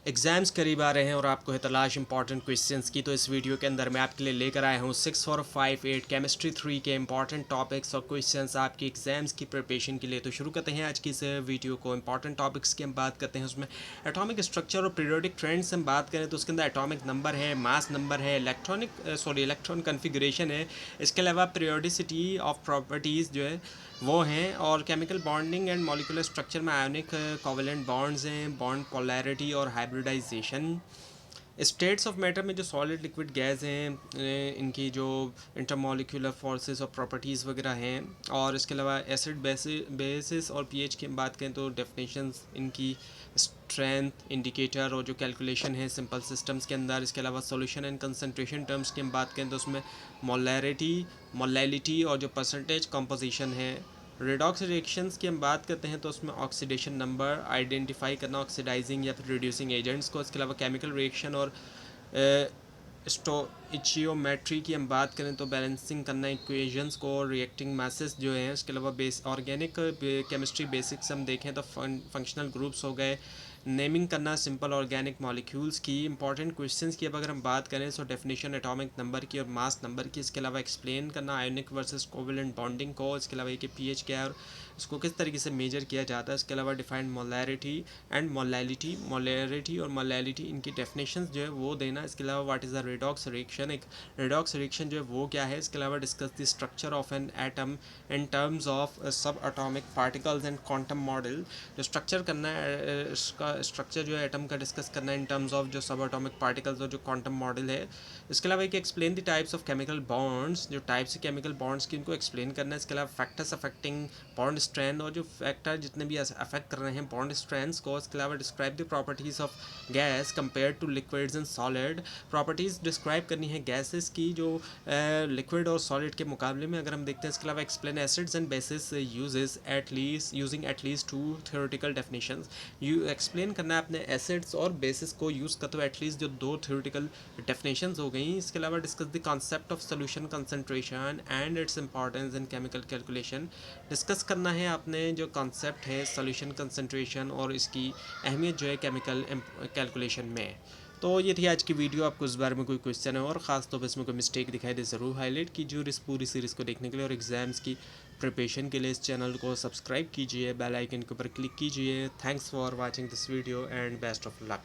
Exams करीब आ रहे हैं और आपको है तलाश इंपॉर्टेंट क्वेश्चंस की। तो इस वीडियो के अंदर मैं आपके लिए लेकर आया हूँ 6458 केमिस्ट्री 3 के इंपॉर्टेंट टॉपिक्स और क्वेश्चंस आपकी एग्ज़ाम्स की प्रिपरेशन के लिए। तो शुरू करते हैं आज की इस वीडियो को। इंपॉर्टेंट टॉपिक्स की हम बात करते हैं, उसमें एटॉमिक स्ट्रक्चर और पीरियोडिक ट्रेंड्स हम बात करें तो उसके अंदर एटॉमिक नंबर है, मास नंबर है, इलेक्ट्रॉन कन्फिग्रेशन है, इसके अलावा पीरियोडिसिटी ऑफ प्रॉपर्टीज़ जो है वो हैं, और chemical bonding and molecular structure में आयोनिक कोवेलेंट बॉन्ड्स हैं, बॉन्ड पोलैरिटी और हाइब्रिडाइजेशन। स्टेट्स ऑफ मैटर में जो सॉलिड लिक्विड गैस हैं इनकी जो इंटरमोलिकुलर फोर्सेस और प्रॉपर्टीज़ वगैरह हैं, और इसके अलावा एसिड बेसिस और पीएच की हम बात करें तो डेफिनेशंस इनकी, स्ट्रेंथ इंडिकेटर और जो कैलकुलेशन है सिंपल सिस्टम्स के अंदर। इसके अलावा सॉल्यूशन एंड कंसंट्रेशन टर्म्स की हम बात करें तो उसमें मोलैलिटी और जो परसेंटेज कंपोजिशन है। रेडॉक्स रिएक्शंस की हम बात करते हैं तो उसमें ऑक्सीडेशन नंबर आइडेंटिफाई करना, ऑक्सीडाइजिंग या फिर रिड्यूसिंग एजेंट्स को। इसके अलावा केमिकल रिएक्शन और स्टोइचियोमेट्री की हम बात करें तो बैलेंसिंग करना इक्वेशंस को, रिएक्टिंग मासेस जो हैं। इसके अलावा बेस ऑर्गेनिक केमिस्ट्री बेसिक्स हम देखें तो फंक्शनल ग्रुप्स हो गए, नेमिंग करना सिंपल ऑर्गेनिक मॉलिक्यूल्स की। इंपॉर्टेंट क्वेश्चंस की अब अगर हम बात करें तो डेफिनेशन एटॉमिक नंबर की और मास नंबर की। इसके अलावा एक्सप्लेन करना आयोनिक वर्सेस कोवेलेंट बॉन्डिंग को। इसके अलावा ये कि पीएच क्या है और इसको किस तरीके से मेजर किया जाता है। इसके अलावा डिफाइंड मोलैरिटी एंड मोलैरिटी और मोलैलिटी इनकी डेफिनेशंस जो है वो देना। इसके अलावा what is the redox reaction, एक रेडॉक्स रिएक्शन जो है वो क्या है। इसके अलावा discuss the structure of an atom in terms of subatomic particles and quantum model. जो स्ट्रक्चर करना है इसका स्ट्रक्चर जो है एटम का डिस्कस करना है इन टर्म्स ऑफ जो सब एटॉमिक पार्टिकल्स और जो क्वांटम मॉडल है। इसके अलावा एक explain the types of chemical bonds, जो टाइप्स है केमिकल बॉन्ड्स की उनको एक्सप्लेन करना है। इसके अलावा फैक्टर्स अफेक्टिंग बॉन्ड स्ट्रेंथ और जो फैक्टर जितने भी अफेक्ट कर रहे हैं बॉन्ड स्ट्रेंथ्स को। इसके अलावा describe the properties of gas compare two liquids and solid. Properties describe करनी है गैसेस की जो लिक्विड और सॉलिड के मुकाबले में अगर हम देखते हैं। इसके अलावा explain acids and bases uses using at least 2 theoretical definitions. You explain करना है अपने एसिड्स और बेसिस को यूज़ करते हुए एटलीस्ट जो 2 थ्योरेटिकल डेफिनेशंस हो गई। इसके अलावा discuss the concept of solution concentration and its importance in chemical calculation. Discuss करना है आपने जो कॉन्सेप्ट है सोल्यूशन कंसंट्रेशन और इसकी अहमियत जो है केमिकल कैलकुलेशन में। तो ये थी आज की वीडियो। आपको इस बारे में कोई क्वेश्चन है और ख़ास तौर पर इसमें कोई मिस्टेक दिखाई दे ज़रूर हाईलाइट कीजिए, और इस पूरी सीरीज़ को देखने के लिए और एग्ज़ाम्स की प्रिपरेशन के लिए इस चैनल को सब्सक्राइब कीजिए, बेल आइकन के ऊपर क्लिक कीजिए। Thanks for watching this video and best of luck.